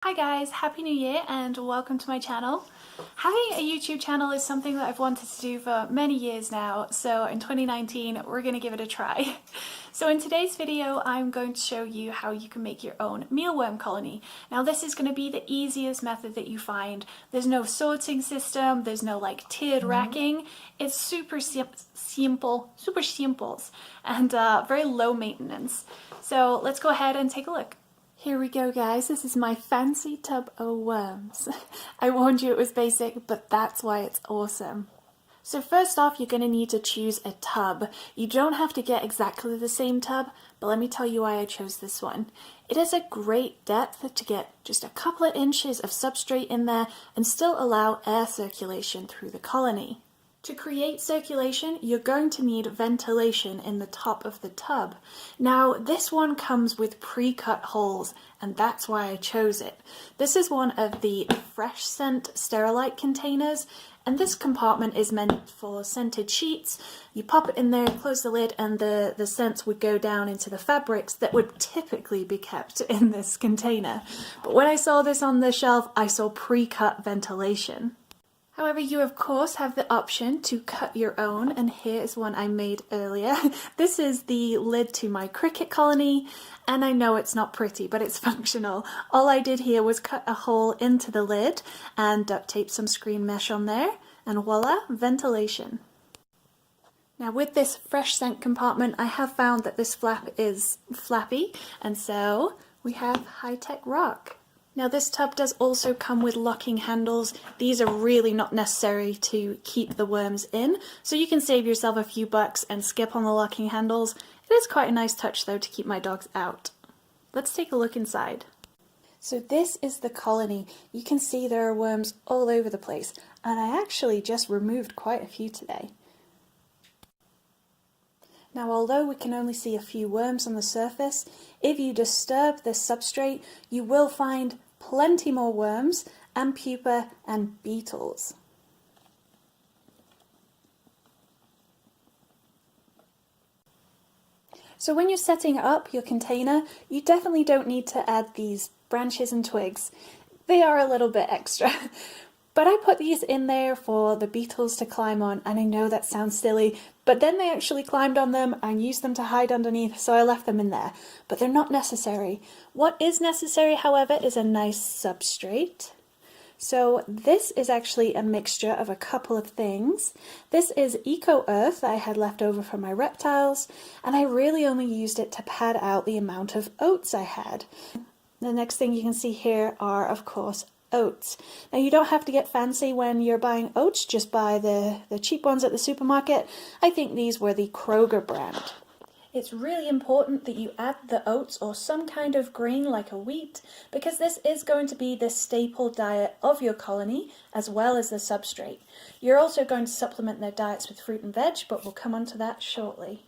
Hi guys, Happy New Year and welcome to my channel. Having a YouTube channel is something that I've wanted to do for many years now, so in 2019 we're going to give it a try. So in today's video I'm going to show you how you can make your own mealworm colony. Now this is going to be the easiest method that you find. There's no sorting system, there's no like tiered racking. It's super simple and very low maintenance. So let's go ahead and take a look. Here we go guys, this is my fancy tub of worms. I warned you it was basic, but that's why it's awesome. So first off, you're going to need to choose a tub. You don't have to get exactly the same tub, but let me tell you why I chose this one. It is a great depth to get just a couple of inches of substrate in there and still allow air circulation through the colony. To create circulation, you're going to need ventilation in the top of the tub. Now, this one comes with pre-cut holes, and that's why I chose it. This is one of the fresh scent Sterilite containers, and this compartment is meant for scented sheets. You pop it in there, close the lid, and the scents would go down into the fabrics that would typically be kept in this container. But when I saw this on the shelf, I saw pre-cut ventilation. However, you of course have the option to cut your own, and here is one I made earlier. This is the lid to my cricket colony, and I know it's not pretty, but it's functional. All I did here was cut a hole into the lid and duct tape some screen mesh on there, and voila, ventilation. Now with this fresh scent compartment, I have found that this flap is flappy, and so we have high-tech rock. Now this tub does also come with locking handles. These are really not necessary to keep the worms in, so you can save yourself a few bucks and skip on the locking handles. It is quite a nice touch though to keep my dogs out. Let's take a look inside. So this is the colony. You can see there are worms all over the place, and I actually just removed quite a few today. Now although we can only see a few worms on the surface, if you disturb this substrate you will find plenty more worms and pupa and beetles. So when you're setting up your container, you definitely don't need to add these branches and twigs. They are a little bit extra. But I put these in there for the beetles to climb on, and I know that sounds silly, but then they actually climbed on them and used them to hide underneath, so I left them in there. But they're not necessary. What is necessary, however, is a nice substrate. So this is actually a mixture of a couple of things. This is eco earth that I had left over from my reptiles, and I really only used it to pad out the amount of oats I had. The next thing you can see here are, of course, oats. Now you don't have to get fancy when you're buying oats, just buy the cheap ones at the supermarket. I think these were the Kroger brand. It's really important that you add the oats or some kind of grain like a wheat, because this is going to be the staple diet of your colony as well as the substrate. You're also going to supplement their diets with fruit and veg, but we'll come on to that shortly.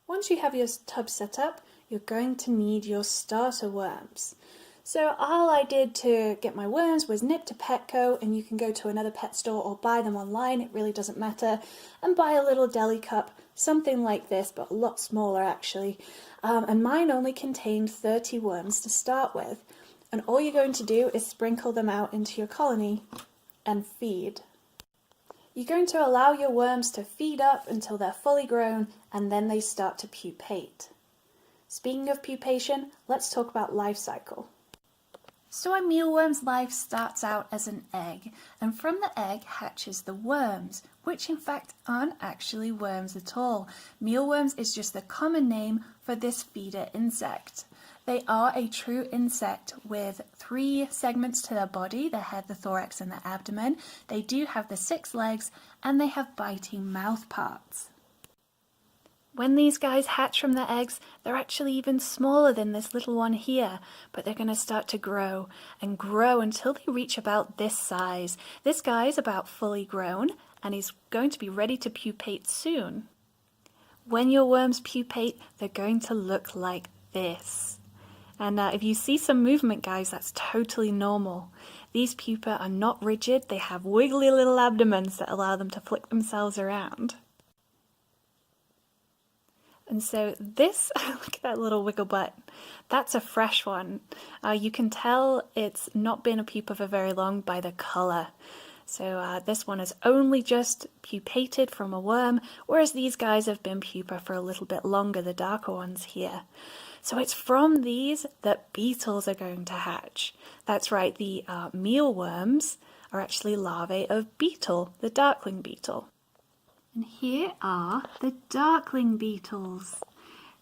Once you have your tub set up, you're going to need your starter worms. So all I did to get my worms was nip to Petco, and you can go to another pet store or buy them online, it really doesn't matter, and buy a little deli cup, something like this, but a lot smaller actually. And mine only contained 30 worms to start with. And all you're going to do is sprinkle them out into your colony and feed. You're going to allow your worms to feed up until they're fully grown, and then they start to pupate. Speaking of pupation, let's talk about life cycle. So a mealworm's life starts out as an egg, and from the egg hatches the worms, which in fact aren't actually worms at all. Mealworms is just the common name for this feeder insect. They are a true insect with 3 segments to their body, the head, the thorax and the abdomen. They do have the 6 legs, and they have biting mouth parts. When these guys hatch from the eggs, they're actually even smaller than this little one here, but they're going to start to grow and grow until they reach about this size. This guy is about fully grown, and he's going to be ready to pupate soon. When your worms pupate, they're going to look like this. And if you see some movement, guys, that's totally normal. These pupa are not rigid, they have wiggly little abdomens that allow them to flick themselves around. And so this, look at that little wiggle butt. That's a fresh one. You can tell it's not been a pupa for very long by the colour. So this one is only just pupated from a worm, whereas these guys have been pupa for a little bit longer, the darker ones here. So it's from these that beetles are going to hatch. That's right, the mealworms are actually larvae of beetle, the darkling beetle. And here are the darkling beetles.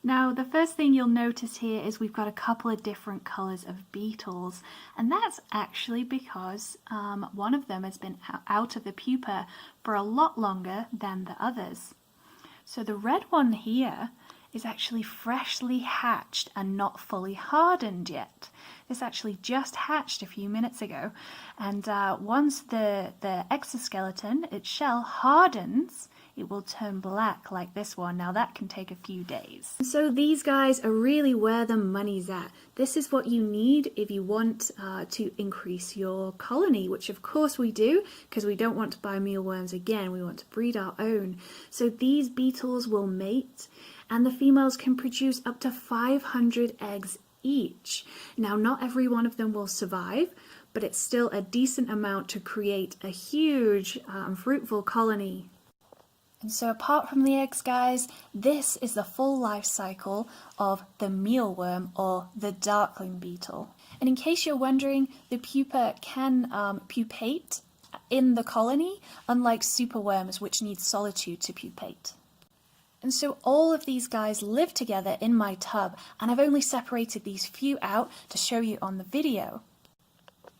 Now, the first thing you'll notice here is we've got a couple of different colours of beetles, and that's actually because one of them has been out of the pupa for a lot longer than the others. So the red one here is actually freshly hatched and not fully hardened yet. This actually just hatched a few minutes ago, and once the exoskeleton, its shell, hardens, it will turn black like this one. Now that can take a few days. So these guys are really where the money's at. This is what you need if you want to increase your colony, which of course we do, because we don't want to buy mealworms again. We want to breed our own. So these beetles will mate, and the females can produce up to 500 eggs each. Now, not every one of them will survive, but it's still a decent amount to create a huge fruitful colony. And so apart from the eggs, guys, this is the full life cycle of the mealworm or the darkling beetle. And in case you're wondering, the pupa can pupate in the colony, unlike superworms, which need solitude to pupate. And so all of these guys live together in my tub, and I've only separated these few out to show you on the video.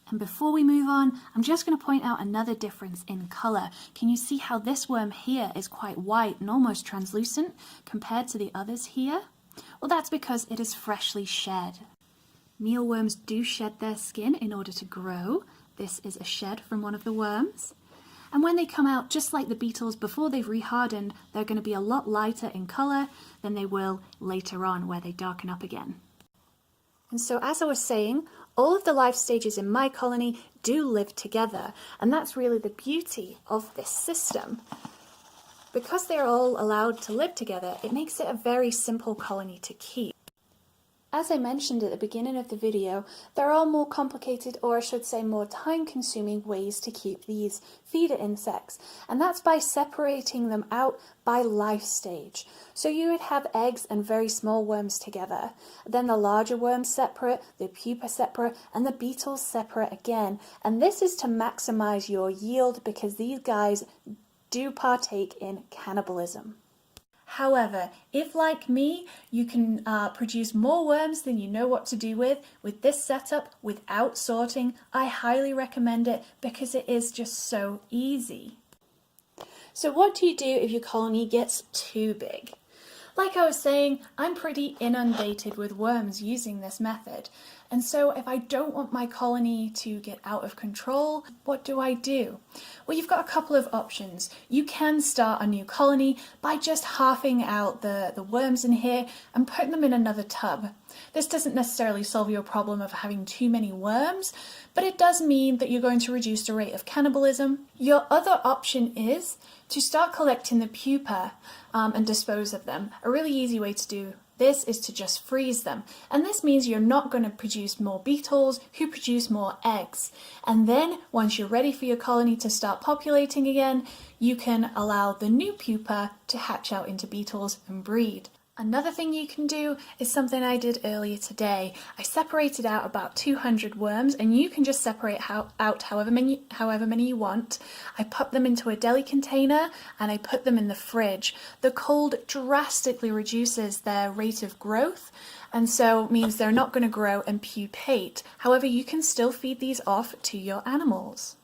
And before we move on, I'm just going to point out another difference in colour. Can you see how this worm here is quite white and almost translucent compared to the others here? Well, that's because it is freshly shed. Mealworms do shed their skin in order to grow. This is a shed from one of the worms. And when they come out, just like the beetles, before they've rehardened, they're going to be a lot lighter in colour than they will later on where they darken up again. And so as I was saying, all of the life stages in my colony do live together, and that's really the beauty of this system. Because they're all allowed to live together, it makes it a very simple colony to keep. As I mentioned at the beginning of the video, there are more complicated, or I should say more time-consuming ways to keep these feeder insects, and that's by separating them out by life stage. So you would have eggs and very small worms together, then the larger worms separate, the pupa separate, and the beetles separate again. And this is to maximize your yield because these guys do partake in cannibalism. However, if like me, you can produce more worms than you know what to do with this setup without sorting, I highly recommend it because it is just so easy. So what do you do if your colony gets too big? Like I was saying, I'm pretty inundated with worms using this method. And so if I don't want my colony to get out of control, what do I do? Well, you've got a couple of options. You can start a new colony by just halving out the worms in here and putting them in another tub. This doesn't necessarily solve your problem of having too many worms, but it does mean that you're going to reduce the rate of cannibalism. Your other option is to start collecting the pupa and dispose of them. A really easy way to do this is to just freeze them, and this means you're not going to produce more beetles who produce more eggs. And then once you're ready for your colony to start populating again, you can allow the new pupa to hatch out into beetles and breed. Another thing you can do is something I did earlier today. I separated out about 200 worms, and you can just separate out however many you want. I put them into a deli container and I put them in the fridge. The cold drastically reduces their rate of growth, and so means they're not going to grow and pupate. However, you can still feed these off to your animals.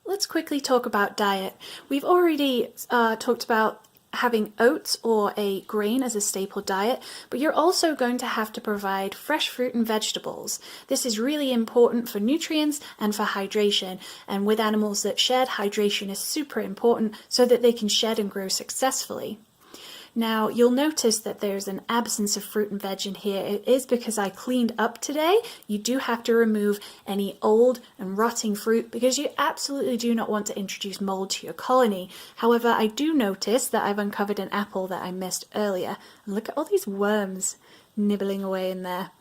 Let's quickly talk about diet. We've already talked about having oats or a grain as a staple diet, but you're also going to have to provide fresh fruit and vegetables. This is really important for nutrients and for hydration, and with animals that shed, hydration is super important so that they can shed and grow successfully. Now you'll notice that there's an absence of fruit and veg in here. It is because I cleaned up today. You do have to remove any old and rotting fruit because you absolutely do not want to introduce mold to your colony. However, I do notice that I've uncovered an apple that I missed earlier. And look at all these worms nibbling away in there.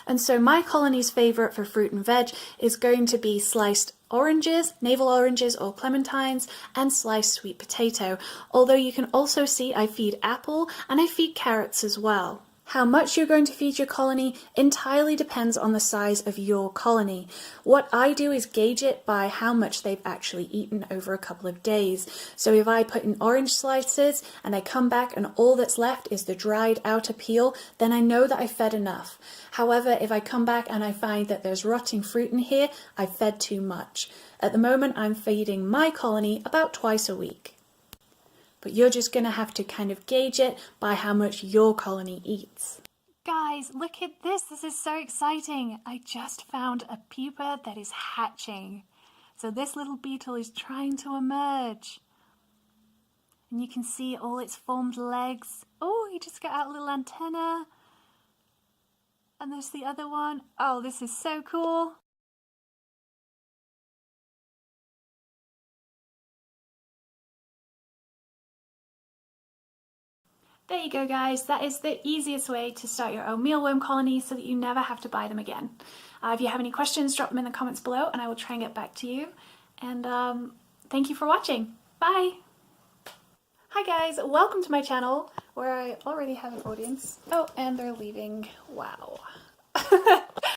And so my colony's favourite for fruit and veg is going to be sliced oranges, navel oranges or clementines, and sliced sweet potato. Although you can also see I feed apple and I feed carrots as well. How much you're going to feed your colony entirely depends on the size of your colony. What I do is gauge it by how much they've actually eaten over a couple of days. So if I put in orange slices and I come back and all that's left is the dried outer peel, then I know that I fed enough. However, if I come back and I find that there's rotting fruit in here, I've fed too much. At the moment, I'm feeding my colony about twice a week. But you're just going to have to kind of gauge it by how much your colony eats. Guys, look at this. This is so exciting. I just found a pupa that is hatching. So this little beetle is trying to emerge. And you can see all its formed legs. Oh, he just got out a little antenna. And there's the other one. Oh, this is so cool. There you go, guys. That is the easiest way to start your own mealworm colony so that you never have to buy them again. If you have any questions, drop them in the comments below and I will try and get back to you. And thank you for watching. Bye! Hi guys, welcome to my channel where I already have an audience. Oh, and they're leaving. Wow.